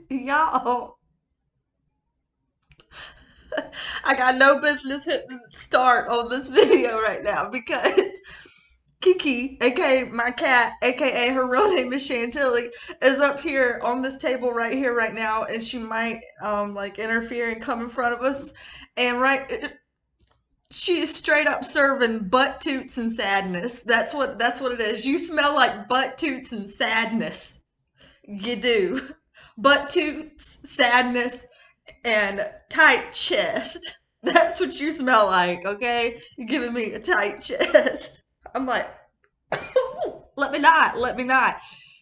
Y'all, I got no business hitting start on this video right now because Kiki, aka my cat, aka her real name is Chantilly, is up here on this table right here right now, and she might like interfere and come in front of us. And she is straight up serving butt toots and sadness. That's what it is. You smell like butt toots and sadness. You do. Butt toots, sadness, and tight chest. That's what you smell like, okay? You're giving me a tight chest. I'm like, let me not, let me not.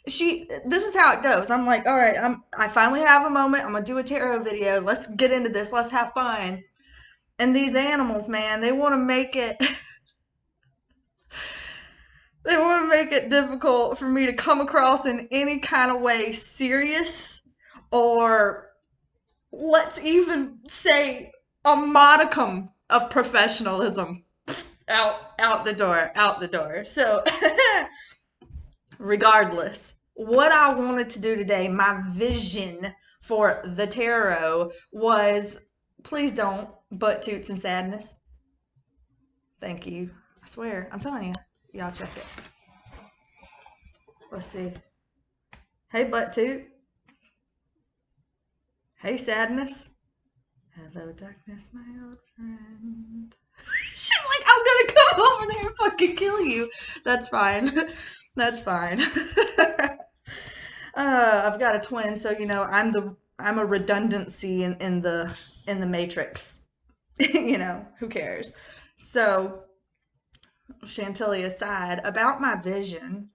This is how it goes. I'm like, all right, I finally have a moment. I'm gonna do a tarot video. Let's get into this. Let's have fun. And these animals, man, they want to make it they want to make it difficult for me to come across in any kind of way serious, or let's even say a modicum of professionalism. Out the door, out the door. So regardless, what I wanted to do today, my vision for the tarot was, please don't butt toots and sadness. Thank you. I swear, I'm telling you. Y'all check it. Let's see. Hey, butt toot. Hey, sadness. Hello, darkness, my old friend. She's like, I'm gonna come over there and fucking kill you. That's fine. That's fine. I've got a twin, so you know I'm a redundancy in the matrix. You know, who cares? So Chantilly aside, about my vision,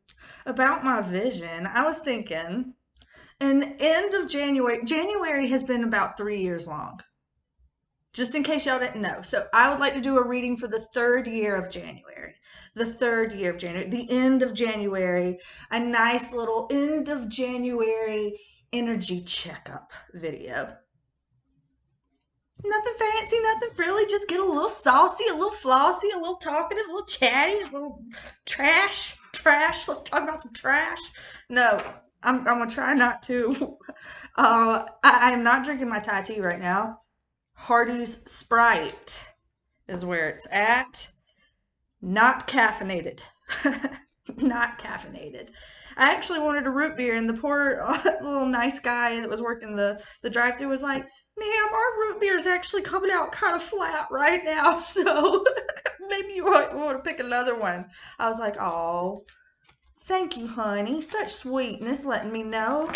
I was thinking, in end of January has been about 3 years long. Just in case y'all didn't know. So I would like to do a reading for the third year of January. The third year of January. The end of January. A nice little end of January energy checkup video. Nothing fancy, nothing frilly. Just get a little saucy, a little flossy, a little talkative, a little chatty, a little trash. Trash. Let's talk about some trash. No, I'm going to try not to. I'm not drinking my Thai tea right now. Hardy's Sprite is where it's at. Not caffeinated. Not caffeinated. I actually wanted a root beer, and the poor little nice guy that was working the drive-thru was like, ma'am, our root beer is actually coming out kind of flat right now, so maybe you want to pick another one. I was like, oh, thank you, honey. Such sweetness letting me know.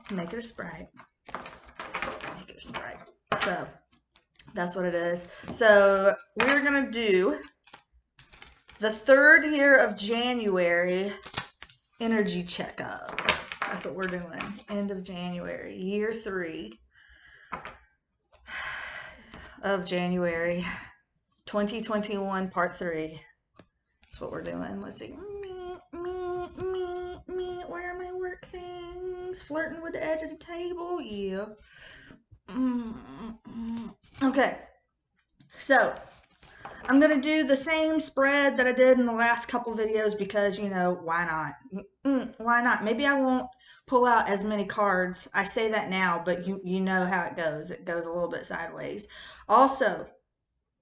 Make it a Sprite. Make it a Sprite. So that's what it is. So we're going to do the third year of January energy checkup. That's what we're doing. End of January. Year 3 of January 2021, part 3. That's what we're doing. Let's see. Where are my work things? Flirting with the edge of the table? Yeah. Okay. So, I'm going to do the same spread that I did in the last couple videos because, you know, why not? Why not? Maybe I won't pull out as many cards. I say that now, but you know how it goes. It goes a little bit sideways. Also,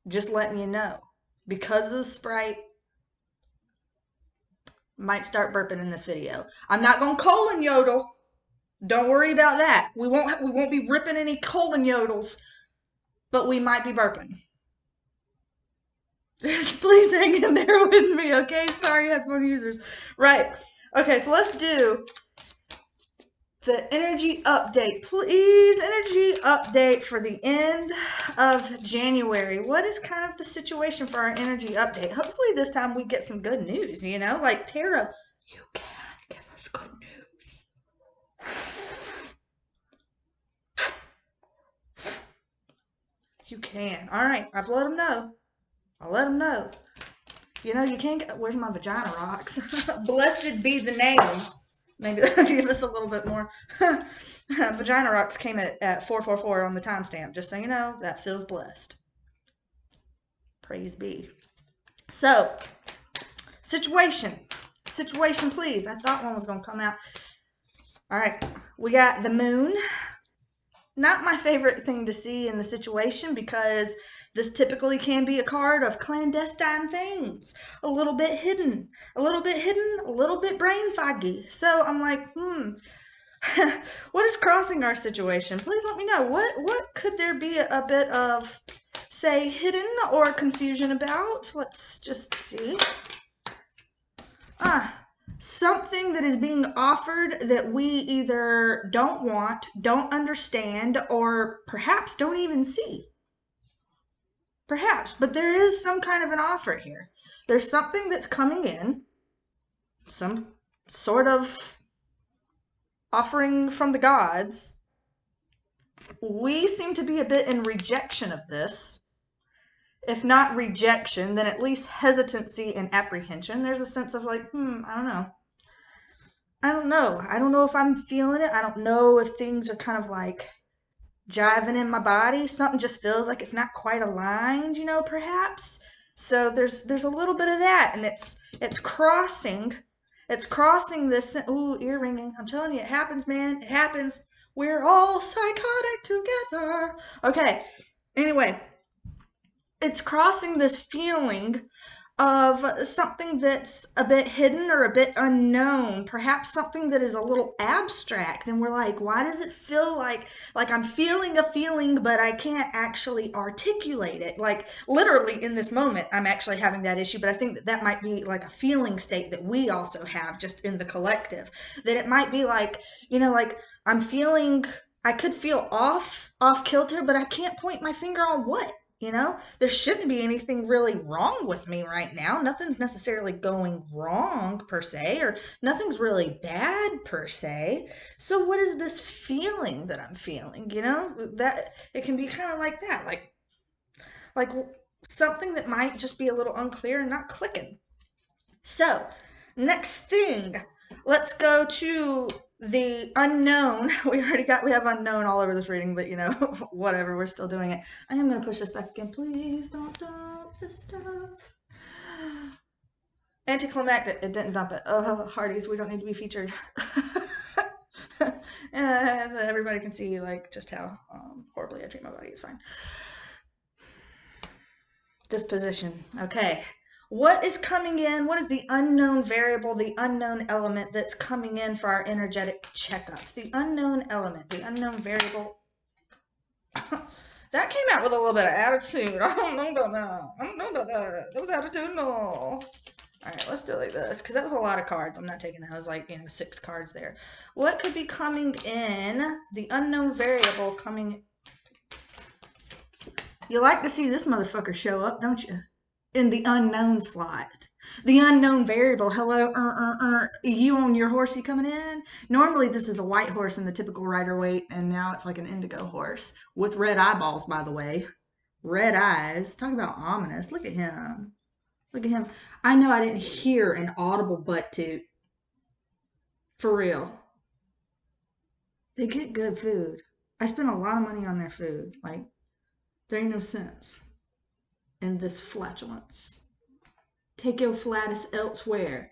just letting you know, because of the Sprite, might start burping in this video. I'm not going to colon yodel. Don't worry about that. We won't be ripping any colon yodels, but we might be burping. Just please hang in there with me, okay? Sorry, headphone users. Right. Okay, so let's do the energy update. Please, energy update for the end of January. What is kind of the situation for our energy update? Hopefully this time we get some good news, you know? Like, Tara, you can give us good news. You can. All right, I've let them know. I'll let them know. You know, you can't get... Where's my vagina rocks? Blessed be the name. Maybe give us a little bit more. Vagina rocks came at 444 on the timestamp. Just so you know, that feels blessed. Praise be. So, situation. Situation, please. I thought one was going to come out. All right. We got the moon. not my favorite thing to see in the situation, because this typically can be a card of clandestine things, a little bit hidden, a little bit hidden, a little bit brain foggy. So I'm like, what is crossing our situation? Please let me know. What could there be a bit of, say, hidden or confusion about? Let's just see. Something that is being offered that we either don't want, don't understand, or perhaps don't even see. Perhaps, but there is some kind of an offer here. There's something that's coming in, some sort of offering from the gods. We seem to be a bit in rejection of this. If not rejection, then at least hesitancy and apprehension. There's a sense of like, I don't know. I don't know. I don't know if I'm feeling it. I don't know if things are kind of like jiving in my body. Something just feels like it's not quite aligned, perhaps. So there's a little bit of that, and it's crossing this. Ooh, ear ringing. I'm telling you, it happens, man. It happens. We're all psychotic together. Okay. Anyway, it's crossing this feeling of something that's a bit hidden or a bit unknown, perhaps something that is a little abstract, and we're like, why does it feel like I'm feeling a feeling but I can't actually articulate it? Like literally in this moment I'm actually having that issue, but I think that might be like a feeling state that we also have just in the collective, that it might be like, like I'm feeling, I could feel off kilter, but I can't point my finger on what. There shouldn't be anything really wrong with me right now. Nothing's necessarily going wrong per se, or nothing's really bad per se. So what is this feeling that I'm feeling? That it can be kind of like that, like something that might just be a little unclear and not clicking. So next thing, let's go to the unknown. We have unknown all over this reading, but whatever, we're still doing it. I am going to push this back again. Please don't dump this stuff. Anticlimactic. It didn't dump it. Oh, Hardy's, we don't need to be featured. So everybody can see just how horribly I treat my body. It's fine. Disposition. Okay. What is coming in? What is the unknown variable, the unknown element that's coming in for our energetic checkup? The unknown element, the unknown variable. That came out with a little bit of attitude. I don't know about that. That was attitudinal. All right, let's do it like this, because that was a lot of cards. I'm not taking that. It was like, 6 cards there. What could be coming in? The unknown variable coming. You like to see this motherfucker show up, don't you? In the unknown slot. The unknown variable. Hello, you on your horsey coming in? Normally this is a white horse in the typical Rider-Waite, and now it's like an indigo horse with red eyeballs, by the way. Red eyes. Talk about ominous. Look at him. Look at him. I know I didn't hear an audible butt toot. For real. They get good food. I spend a lot of money on their food. Like, there ain't no sense in this flatulence. Take your flatus elsewhere.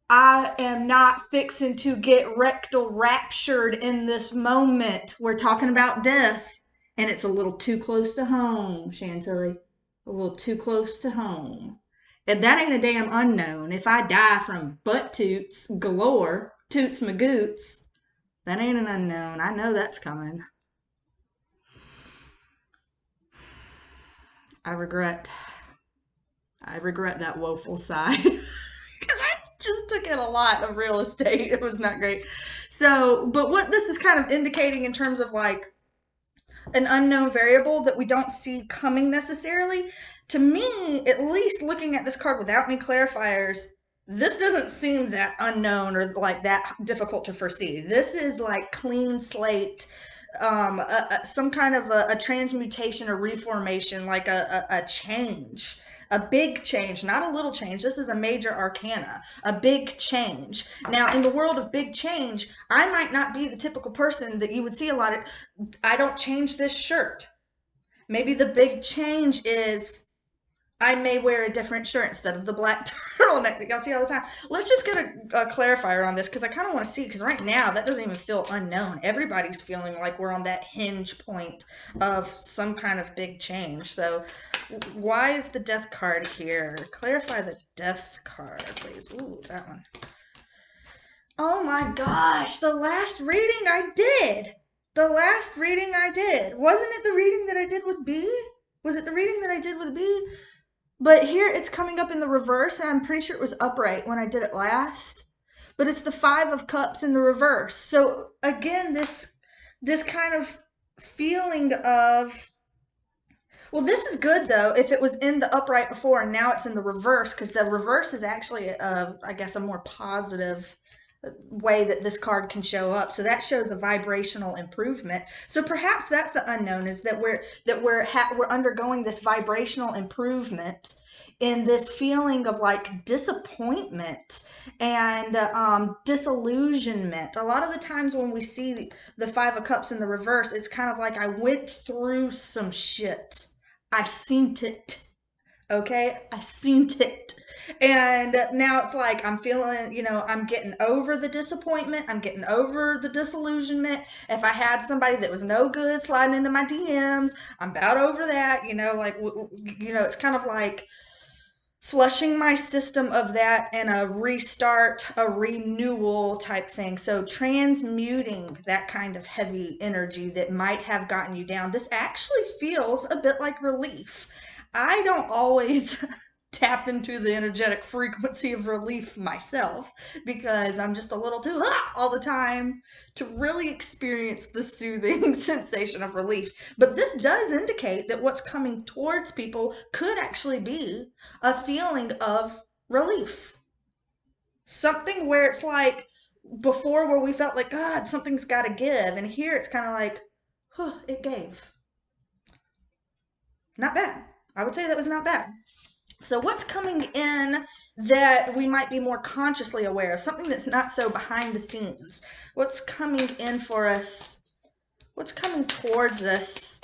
I am not fixing to get rectal raptured in this moment. We're talking about death, and it's a little too close to home, Chantilly. A little too close to home. If that ain't a damn unknown, if I die from butt toots galore, toots magoots, that ain't an unknown. I know that's coming. I regret that woeful sigh. Because I just took in a lot of real estate. It was not great. So, but what this is kind of indicating in terms of like an unknown variable that we don't see coming necessarily, to me, at least looking at this card without any clarifiers, this doesn't seem that unknown or like that difficult to foresee. This is like clean slate, some kind of a transmutation or reformation, like a change, a big change, not a little change. This is a major arcana, a big change. Now, in the world of big change, I might not be the typical person that you would see a lot of. I don't change this shirt. Maybe the big change is I may wear a different shirt instead of the black turtleneck that y'all see all the time. Let's just get a clarifier on this because I kind of want to see, because right now that doesn't even feel unknown. Everybody's feeling like we're on that hinge point of some kind of big change. So why is the death card here? Clarify the death card, please. Ooh, that one. Oh my gosh, the last reading I did. The last reading I did. Wasn't it the reading that I did with B? Was it the reading that I did with B? But here it's coming up in the reverse, and I'm pretty sure it was upright when I did it last. But it's the Five of Cups in the reverse. So again, this kind of feeling of, well, this is good though if it was in the upright before and now it's in the reverse, because the reverse is actually, I guess, a more positive way that this card can show up. So that shows a vibrational improvement. So perhaps that's the unknown, is that we're undergoing this vibrational improvement in this feeling of like disappointment and disillusionment. A lot of the times when we see the Five of Cups in the reverse, it's kind of like I went through some shit. I seen it. Okay, I seen it. And now it's like I'm feeling, I'm getting over the disappointment. I'm getting over the disillusionment. If I had somebody that was no good sliding into my DMs, I'm about over that. It's kind of like flushing my system of that and a restart, a renewal type thing. So transmuting that kind of heavy energy that might have gotten you down. This actually feels a bit like relief. I don't always tap into the energetic frequency of relief myself because I'm just a little too all the time to really experience the soothing sensation of relief. But this does indicate that what's coming towards people could actually be a feeling of relief. Something where it's like before, where we felt like, God, something's got to give. And here it's kind of like, it gave. Not bad. I would say that was not bad. So what's coming in that we might be more consciously aware of? Something that's not so behind the scenes. What's coming in for us? What's coming towards us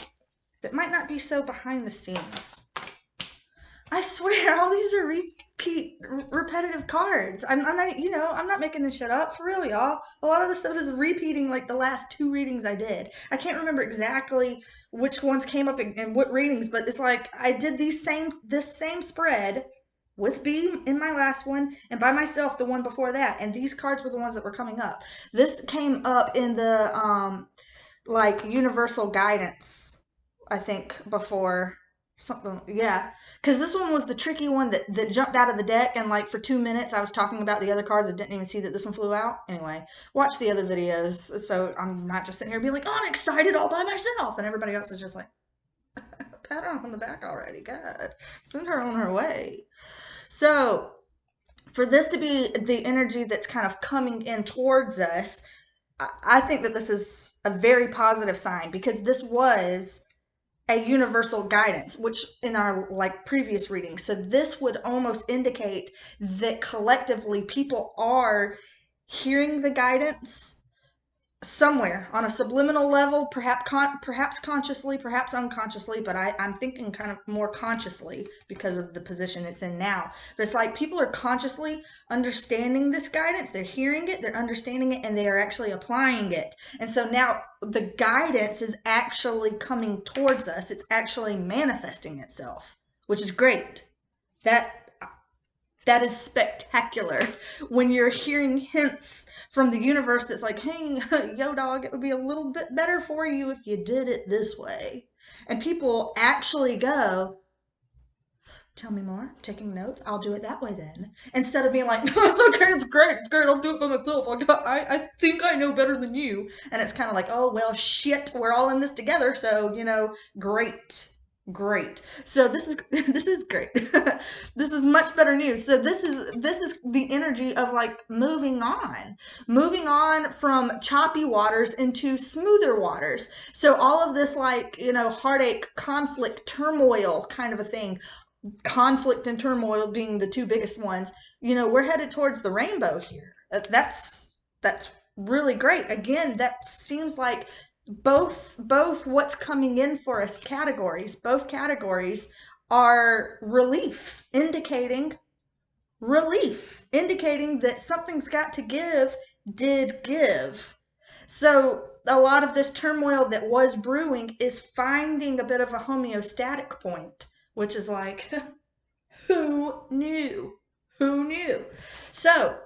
that might not be so behind the scenes? I swear, all these are repetitive cards. I'm not making this shit up, for real, y'all. A lot of the stuff is repeating like the last two readings I did. I can't remember exactly which ones came up in what readings, but it's like I did this same spread with B in my last one and by myself the one before that, and these cards were the ones that were coming up. This came up in the like universal guidance, I think, before. Something, yeah, because this one was the tricky one that jumped out of the deck, and like for 2 minutes I was talking about the other cards. I didn't even see that this one flew out. Anyway, watch the other videos so I'm not just sitting here being like, oh, I'm excited all by myself, and everybody else is just like, pat her on the back already, God, send her on her way. So for this to be the energy that's kind of coming in towards us, I think that this is a very positive sign, because this was a universal guidance, which in our like previous readings. So this would almost indicate that collectively people are hearing the guidance somewhere on a subliminal level, perhaps consciously, perhaps unconsciously, but I'm thinking kind of more consciously because of the position it's in now. But it's like people are consciously understanding this guidance. They're hearing it, they're understanding it, and they are actually applying it. And so now the guidance is actually coming towards us. It's actually manifesting itself, which is great. That is spectacular when you're hearing hints from the universe that's like, hey, yo, dog, it would be a little bit better for you if you did it this way. And people actually go, tell me more, I'm taking notes, I'll do it that way then. Instead of being like, no, it's okay, it's great, I'll do it by myself. I think I know better than you. And it's kind of like, oh, well, shit, we're all in this together, so, great. Great. So this is great. This is much better news. So this is the energy of like moving on from choppy waters into smoother waters. So all of this like, heartache, conflict, turmoil kind of a thing, conflict and turmoil being the two biggest ones, we're headed towards the rainbow here. That's really great. Again, that seems like both what's coming in for us categories, both categories are relief, indicating that something's got to give, did give. So a lot of this turmoil that was brewing is finding a bit of a homeostatic point, which is like, who knew? Who knew? So,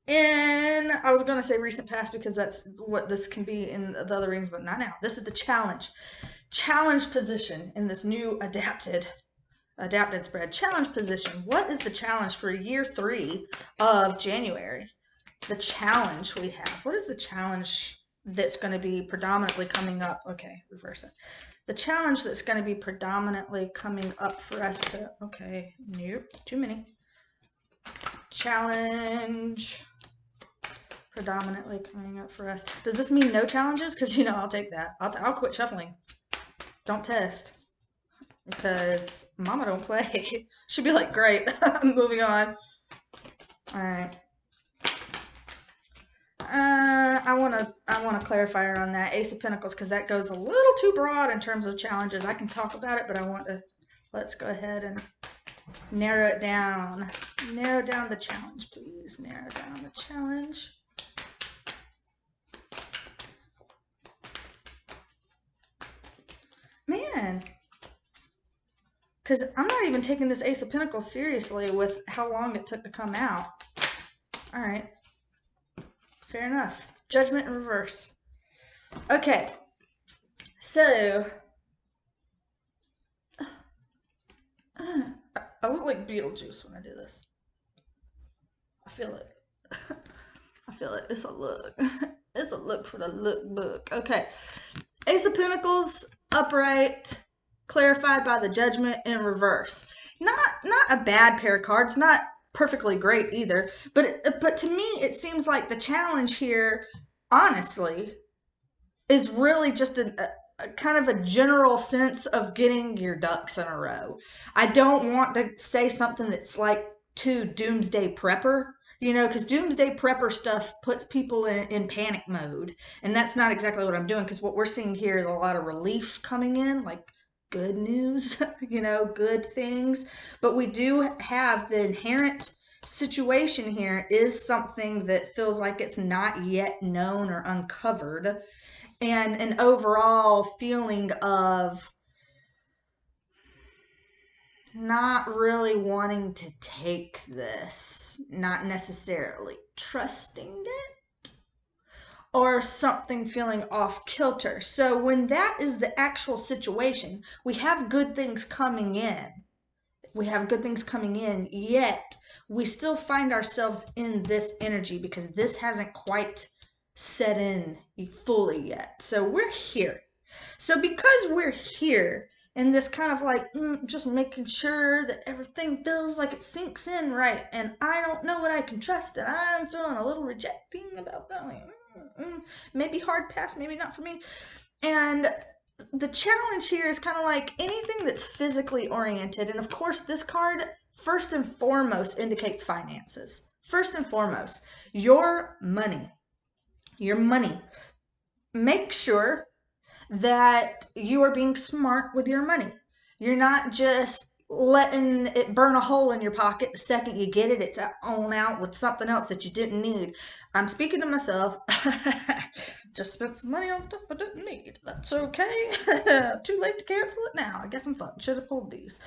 I was going to say recent past because that's what this can be in the other rings, but not now. This is the challenge position in this new adapted spread. Challenge position. What is the challenge for year 3 of January? The challenge we have. What is the challenge that's going to be predominantly coming up? Okay, reverse it. The challenge that's going to be predominantly coming up for us to, okay, nope, too many. Challenge predominantly coming up for us. Does this mean no challenges? Because, I'll take that. I'll quit shuffling. Don't test. Because mama don't play. She'd be like, great, moving on. All right. I want to clarify on that Ace of Pentacles because that goes a little too broad in terms of challenges. I can talk about it, but let's go ahead and narrow it down. Narrow down the challenge, please. Narrow down the challenge. Man, because I'm not even taking this Ace of Pentacles seriously with how long it took to come out. All right. Fair enough. Judgment in reverse. Okay. So, I look like Beetlejuice when I do this. I feel it. I feel it. It's a look. It's a look for the lookbook. Okay. Ace of Pentacles, upright, clarified by the Judgment in reverse. Not a bad pair of cards. Not perfectly great either. But to me, it seems like the challenge here, honestly, is really just a kind of a general sense of getting your ducks in a row. I don't want to say something that's like too doomsday prepper, because doomsday prepper stuff puts people in panic mode. And that's not exactly what I'm doing, because what we're seeing here is a lot of relief coming in, like good news, good things. But we do have the inherent situation here is something that feels like it's not yet known or uncovered. And an overall feeling of not really wanting to take this, not necessarily trusting it, or something feeling off kilter. So when that is the actual situation, we have good things coming in. Yet we still find ourselves in this energy because this hasn't quite set in fully yet. So we're here. So because we're here in this kind of like just making sure that everything feels like it sinks in right, and I don't know what I can trust, and I'm feeling a little rejecting about that. Maybe hard pass, maybe not for me. And the challenge here is kind of like anything that's physically oriented. And of course, this card first and foremost indicates finances. First and foremost, your money. Your money. Make sure that you are being smart with your money. You're not just letting it burn a hole in your pocket the second you get it. It's on out with something else that you didn't need. I'm speaking to myself. Just spent some money on stuff I didn't need. That's okay. Too late to cancel it now. I guess I'm fucked. Should have pulled these.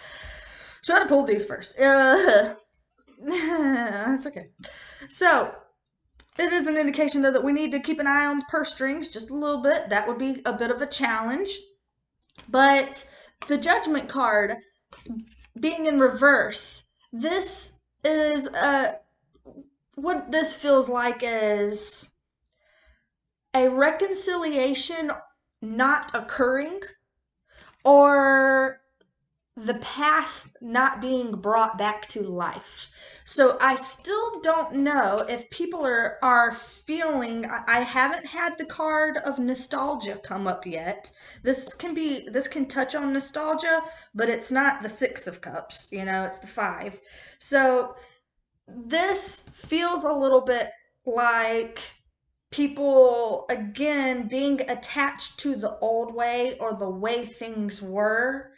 Should have pulled these first. It's okay. So, it is an indication, though, that we need to keep an eye on the purse strings just a little bit. That would be a bit of a challenge. But the Judgment card being in reverse, this is what this feels like is a reconciliation not occurring, or the past not being brought back to life. So I still don't know if people are feeling, I haven't had the card of nostalgia come up yet. This can touch on nostalgia, but it's not the 6 of Cups, it's the 5. So this feels a little bit like people, again, being attached to the old way or the way things were,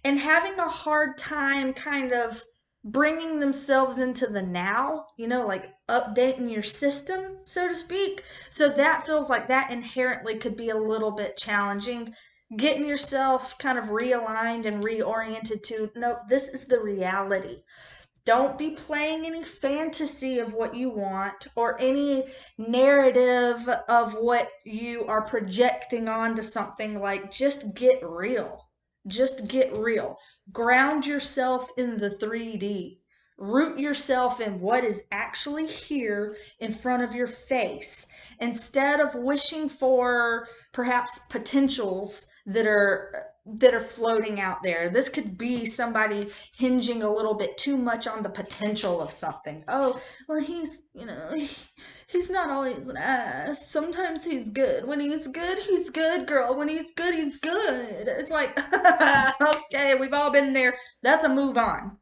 and having a hard time kind of bringing themselves into the now, like updating your system, so to speak. So that feels like that inherently could be a little bit challenging. Getting yourself kind of realigned and reoriented to, nope, this is the reality. Don't be playing any fantasy of what you want or any narrative of what you are projecting onto something. Like, just get real. Just get real. Ground yourself in the 3D. Root yourself in what is actually here in front of your face instead of wishing for perhaps potentials that are floating out there. This could be somebody hinging a little bit too much on the potential of something. Oh, well, he's not always an ass. Sometimes he's good. When he's good, girl. When he's good, he's good. It's like, okay, we've all been there. That's a move on.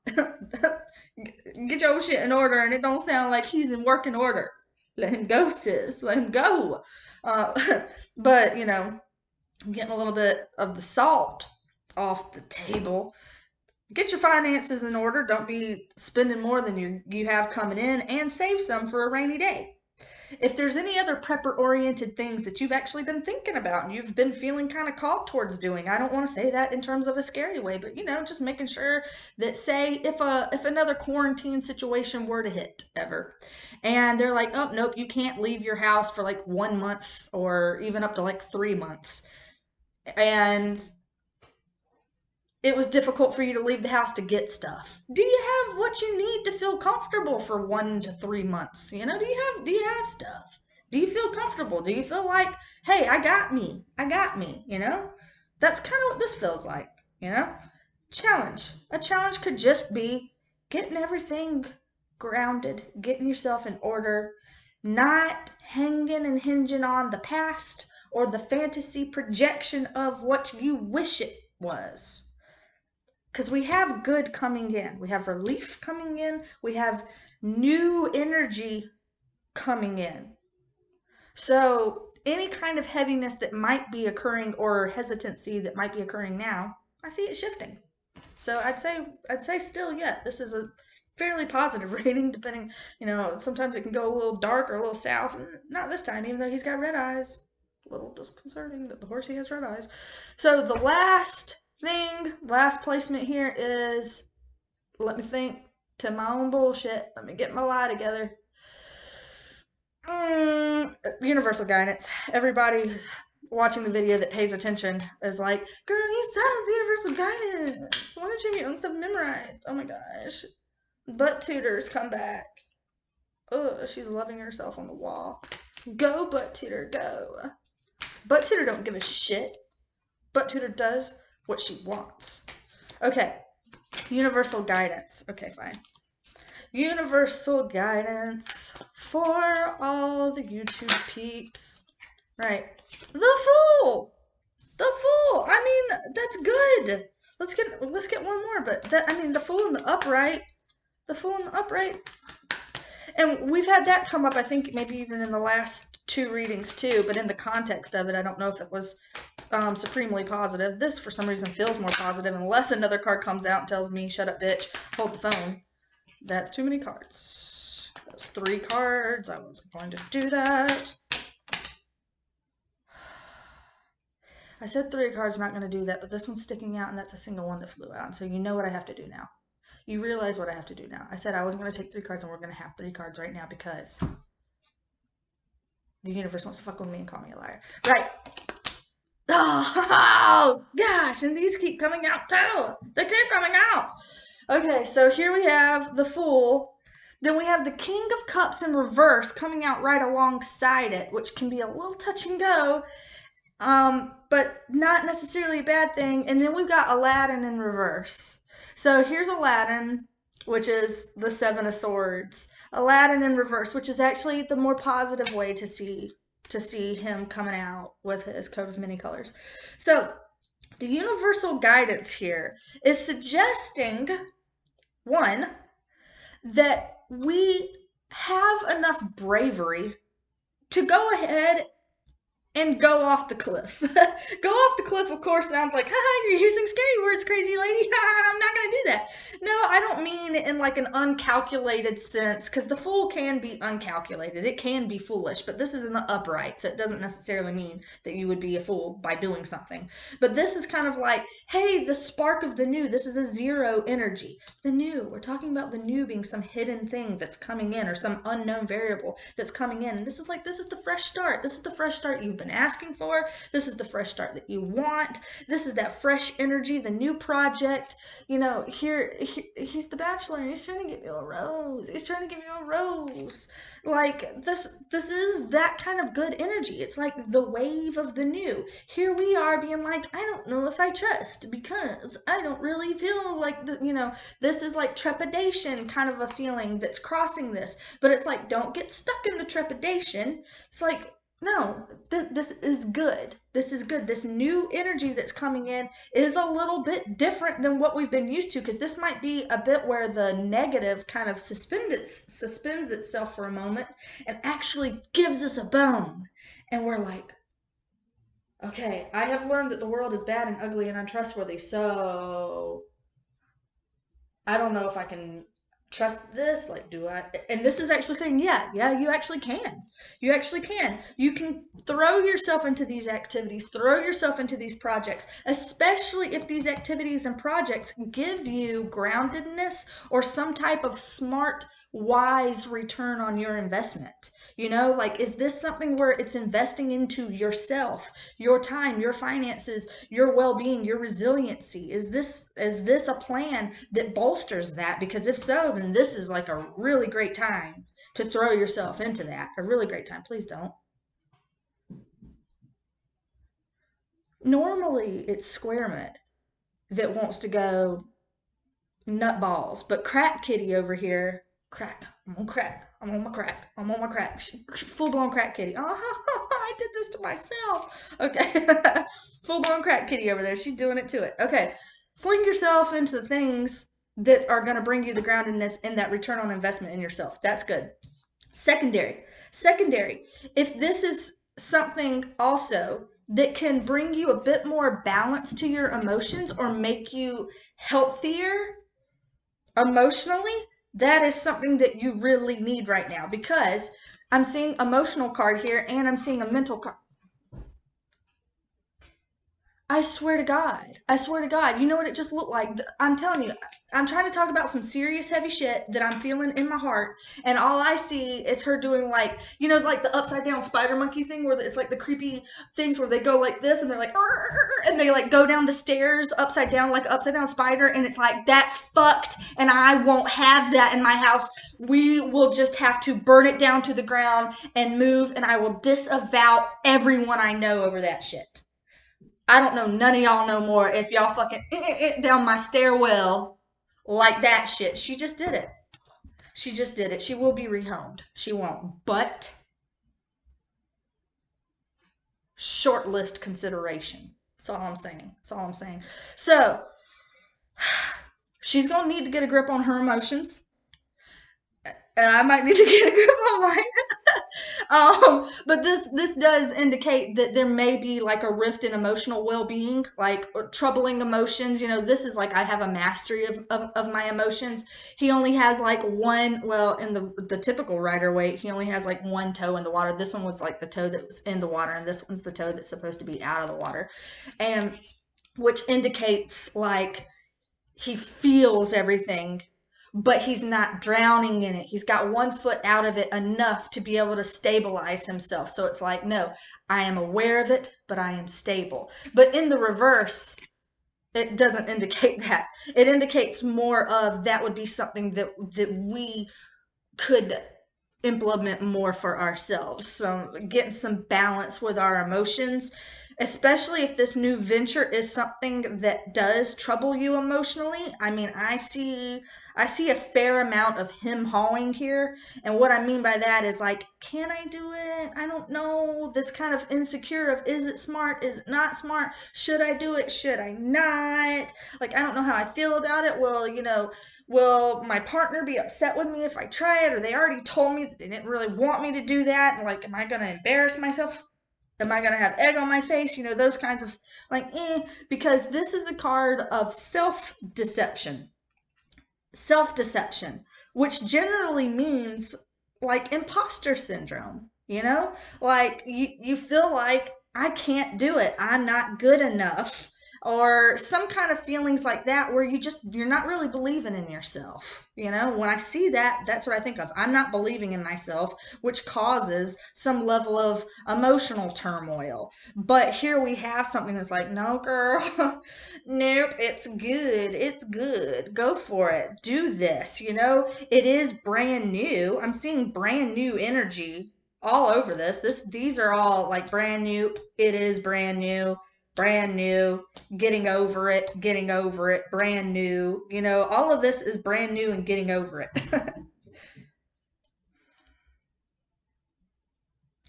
Get your shit in order, and it don't sound like he's in working order. Let him go, sis. Let him go. But, I'm getting a little bit of the salt off the table. Get your finances in order. Don't be spending more than you have coming in, and save some for a rainy day. If there's any other prepper-oriented things that you've actually been thinking about and you've been feeling kind of called towards doing, I don't want to say that in terms of a scary way, but just making sure that, say, if another quarantine situation were to hit ever, and they're like, oh, nope, you can't leave your house for like 1 month or even up to like 3 months, and it was difficult for you to leave the house to get stuff. Do you have what you need to feel comfortable for 1 to 3 months? Do you have stuff? Do you feel comfortable? Do you feel like, hey, I got me? That's kind of what this feels like, Challenge. A challenge could just be getting everything grounded, getting yourself in order, not hanging and hinging on the past or the fantasy projection of what you wish it was. Because we have good coming in. We have relief coming in. We have new energy coming in. So any kind of heaviness that might be occurring or hesitancy that might be occurring now, I see it shifting. So I'd say still, yeah, this is a fairly positive rating, depending, sometimes it can go a little dark or a little south. Not this time, even though he's got red eyes. A little disconcerting that the horsey has red eyes. So the last placement here is, let me think to my own bullshit. Let me get my lie together. Universal guidance. Everybody watching the video that pays attention is like, girl, you said it's universal guidance. Why don't you have your own stuff memorized? Oh my gosh. Butt tutors, come back. Oh, she's loving herself on the wall. Go, butt tutor, go. Butt tutor don't give a shit. Butt tutor does what she wants. Okay. Universal guidance. Okay, fine. Universal guidance for all the YouTube peeps. Right. The Fool! The Fool! I mean, that's good. Let's get one more, but the Fool in the Upright. The Fool in the Upright. And we've had that come up, I think, maybe even in the last 2 readings too, but in the context of it, I don't know if it was supremely positive. This, for some reason, feels more positive, unless another card comes out and tells me, shut up, bitch, hold the phone. That's too many cards. That's 3 cards. I wasn't going to do that. I said 3 cards, not going to do that, but this one's sticking out, and that's a single one that flew out. And so you know what I have to do now. You realize what I have to do now. I said I wasn't going to take 3 cards, and we're going to have 3 cards right now because the universe wants to fuck with me and call me a liar. Right. Oh, gosh, and these keep coming out too. They keep coming out. Okay, so here we have the Fool. Then we have the King of Cups in reverse coming out right alongside it, which can be a little touch and go, but not necessarily a bad thing. And then we've got Aladdin in reverse. So here's Aladdin, which is the 7 of Swords. Aladdin in reverse, which is actually the more positive way to see him coming out with his coat of many colors. So the universal guidance here is suggesting, 1, that we have enough bravery to go ahead and go off the cliff. Go off the cliff, of course, sounds like, haha, you're using scary words, crazy lady. I'm not going to do that. No, I don't mean in like an uncalculated sense, because the fool can be uncalculated. It can be foolish, but this is in the upright, so it doesn't necessarily mean that you would be a fool by doing something. But this is kind of like, hey, the spark of the new. This is a zero energy. The new. We're talking about the new being some hidden thing that's coming in or some unknown variable that's coming in. And this is like, this is the fresh start. This is the fresh start you've been asking for. This is the fresh start that you want. This is that fresh energy, the new project. You know, he's the bachelor and he's trying to give you a rose. He's trying to give you a rose. Like this is that kind of good energy. It's like the wave of the new. Here we are being like, I don't know if I trust because I don't really feel like this is like trepidation kind of a feeling that's crossing this. But it's like, don't get stuck in the trepidation. It's like, no, this is good. This is good. This new energy that's coming in is a little bit different than what we've been used to, because this might be a bit where the negative kind of suspends itself for a moment and actually gives us a bone. And we're like, okay, I have learned that the world is bad and ugly and untrustworthy, so I don't know if I can trust this. Like, do I? And this is actually saying, yeah, you actually can. You actually can. You can throw yourself into these activities, throw yourself into these projects, especially if these activities and projects give you groundedness or some type of smart, wise return on your investment. You know, like, is this something where it's investing into yourself, your time, your finances, your well-being, your resiliency? Is this a plan that bolsters that? Because if so, then this is like a really great time to throw yourself into that. A really great time. Please don't. Normally, it's Square that wants to go nutballs, but Crack Kitty over here, crack. I'm on crack. I'm on my crack. I'm on my crack. Full blown crack kitty. Oh, I did this to myself. Okay. Full blown crack kitty over there. She's doing it to it. Okay. Fling yourself into the things that are going to bring you the groundedness and that return on investment in yourself. That's good. Secondary. If this is something also that can bring you a bit more balance to your emotions or make you healthier emotionally, that is something that you really need right now, because I'm seeing emotional card here and I'm seeing a mental card. I swear to God. I swear to God. You know what it just looked like? I'm telling you, I'm trying to talk about some serious heavy shit that I'm feeling in my heart, and all I see is her doing like, like the upside down spider monkey thing where it's like the creepy things where they go like this and they're like, and they like go down the stairs upside down like an upside down spider, and it's like, that's fucked, and I won't have that in my house. We will just have to burn it down to the ground and move, and I will disavow everyone I know over that shit. I don't know none of y'all no more if y'all fucking down my stairwell like that shit. She just did it. She just did it. She will be rehomed. She won't. But short list consideration. That's all I'm saying. That's all I'm saying. So she's gonna need to get a grip on her emotions. And I might need to get a grip on mine. But this does indicate that there may be like a rift in emotional well-being, like troubling emotions. This is like, I have a mastery of my emotions. He only has like one, well, in the typical rider weight, he only has like one toe in the water. This one was like the toe that was in the water, and this one's the toe that's supposed to be out of the water. And which indicates like he feels everything, but he's not drowning in it. He's got one foot out of it enough to be able to stabilize himself. So it's like, no, I am aware of it, but I am stable. But in the reverse, it doesn't indicate that. It indicates more of that would be something that we could implement more for ourselves. So getting some balance with our emotions, especially if this new venture is something that does trouble you emotionally. I mean, I see a fair amount of him hawing here. And what I mean by that is like, can I do it? I don't know. This kind of insecure of, is it smart? Is it not smart? Should I do it? Should I not? Like, I don't know how I feel about it. Well, will my partner be upset with me if I try it? Or they already told me that they didn't really want me to do that. And like, am I going to embarrass myself? Am I going to have egg on my face? You know, those kinds of like, because this is a card of self-deception. Self-deception, which generally means like imposter syndrome, you know? Like you feel like I can't do it. I'm not good enough, or some kind of feelings like that where you're not really believing in yourself. You know, when I see that, that's what I think of. I'm not believing in myself, which causes some level of emotional turmoil. But here we have something that's like, no, girl, nope, it's good. It's good. Go for it. Do this. You know, it is brand new. I'm seeing brand new energy all over this. These are all like brand new. It is brand new, getting over it, brand new. You know, all of this is brand new and getting over it.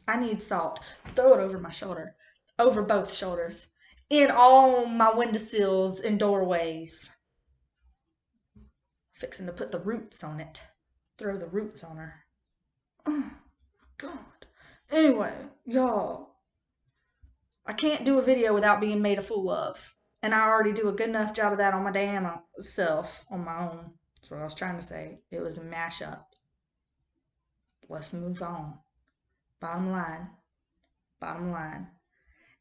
I need salt. Throw it over my shoulder, over both shoulders, in all my windowsills and doorways. Fixing to put the roots on it. Throw the roots on her. Oh, God. Anyway, y'all, I can't do a video without being made a fool of. And I already do a good enough job of that on my damn self, on my own. That's what I was trying to say. It was a mashup. Let's move on. Bottom line. Bottom line.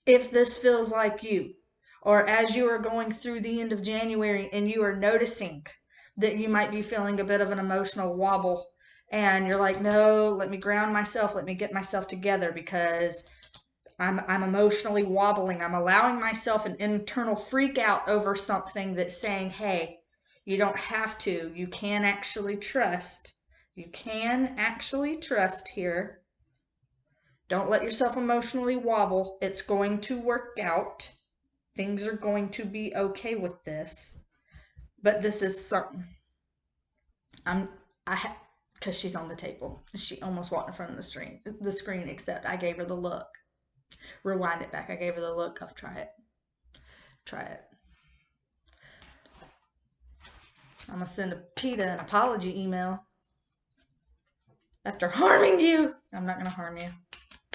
If this feels like you, or as you are going through the end of January and you are noticing that you might be feeling a bit of an emotional wobble, and you're like, no, let me ground myself, let me get myself together because I'm emotionally wobbling. I'm allowing myself an internal freak out over something that's saying, hey, you don't have to. You can actually trust. You can actually trust here. Don't let yourself emotionally wobble. It's going to work out. Things are going to be okay with this. But this is something. Because she's on the table. She almost walked in front of the screen, except I gave her the look. Rewind it back. I gave her the look of try it. Try it. I'm going to send a PETA an apology email. After harming you. I'm not going to harm you.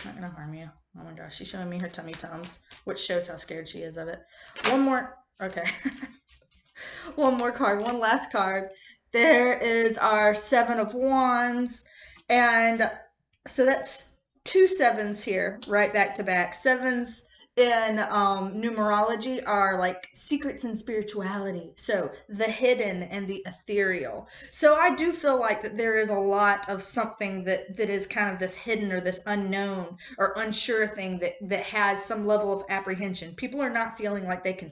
I'm not going to harm you. Oh my gosh. She's showing me her tummy tums, which shows how scared she is of it. One more. Okay. One more card. One last card. There is our Seven of Wands. And so that's 2 sevens here, right back to back. Sevens in numerology are like secrets and spirituality. So the hidden and the ethereal. So I do feel like that there is a lot of something that is kind of this hidden or this unknown or unsure thing that has some level of apprehension. People are not feeling like they can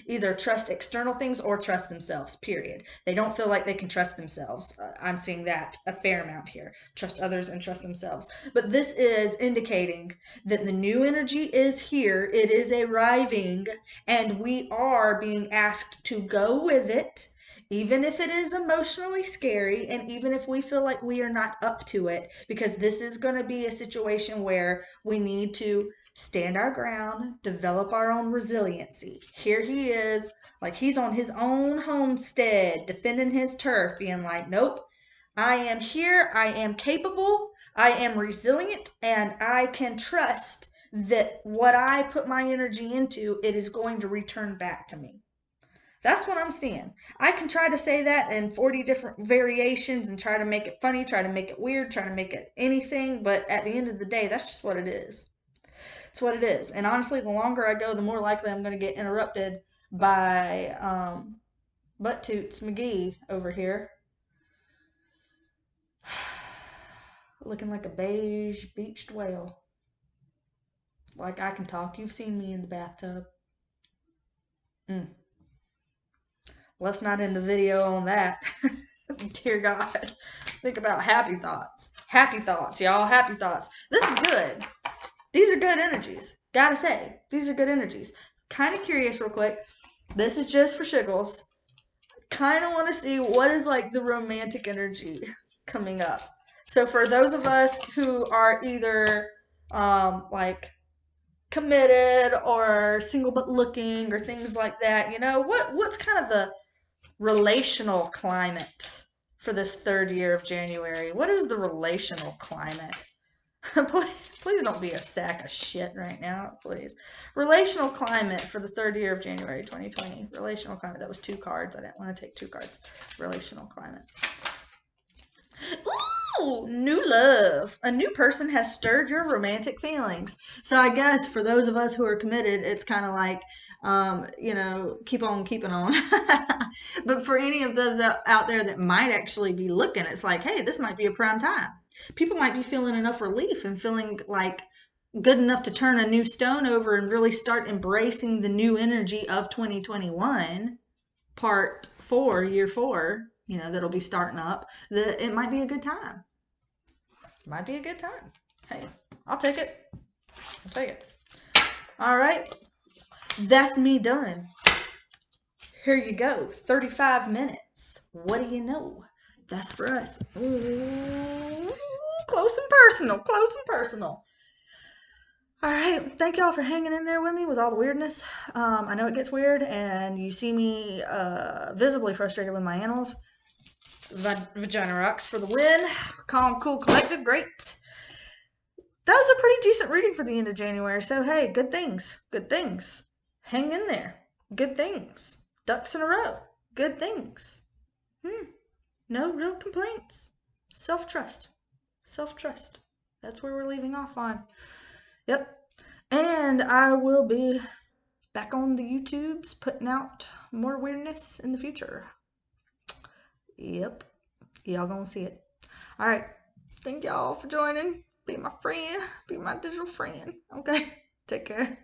either trust external things or trust themselves, period. They don't feel like they can trust themselves. I'm seeing that a fair amount here. Trust others and trust themselves. But this is indicating that the new energy is here. It is arriving, and we are being asked to go with it, even if it is emotionally scary, and even if we feel like we are not up to it, because this is going to be a situation where we need to stand our ground, develop our own resiliency. Here he is, like he's on his own homestead, defending his turf, being like, nope, I am here, I am capable, I am resilient, and I can trust that what I put my energy into, it is going to return back to me. That's what I'm seeing. I can try to say that in 40 different variations and try to make it funny, try to make it weird, try to make it anything, but at the end of the day, that's just what it is. It's what it is. And honestly, the longer I go, the more likely I'm going to get interrupted by Butt Toots McGee over here. Looking like a beige beached whale. Like I can talk. You've seen me in the bathtub. Let's not end the video on that. Dear God. Think about happy thoughts. Happy thoughts, y'all. Happy thoughts. This is good. These are good energies. Gotta say. These are good energies. Kind of curious real quick. This is just for shiggles. Kind of want to see what is like the romantic energy coming up. So for those of us who are either like committed or single but looking or things like that, you know, what's kind of the relational climate for this third year of January? What is the relational climate? Please don't be a sack of shit right now, please. Relational climate for the 3rd year of January 2020. Relational climate. That was 2 cards. I didn't want to take 2 cards. Relational climate. Ooh, new love. A new person has stirred your romantic feelings. So I guess for those of us who are committed, it's kind of like, you know, keep on keeping on. But for any of those out there that might actually be looking, it's like, hey, this might be a prime time. People might be feeling enough relief and feeling like good enough to turn a new stone over and really start embracing the new energy of 2021, part 4, year 4, you know, that'll be starting up. It might be a good time. Might be a good time. Hey, I'll take it. I'll take it. All right. That's me done. Here you go. 35 minutes. What do you know? That's for us. Ooh, close and personal. Close and personal. All right. Thank y'all for hanging in there with me with all the weirdness. I know it gets weird, and you see me visibly frustrated with my animals. Vagina rocks for the win. Calm, cool, collected. Great. That was a pretty decent reading for the end of January. So, hey, good things. Good things. Hang in there. Good things. Ducks in a row. Good things. No real complaints. Self-trust. Self-trust. That's where we're leaving off on. Yep. And I will be back on the YouTubes putting out more weirdness in the future. Yep. Y'all gonna see it. All right. Thank y'all for joining. Be my friend. Be my digital friend. Okay. Take care.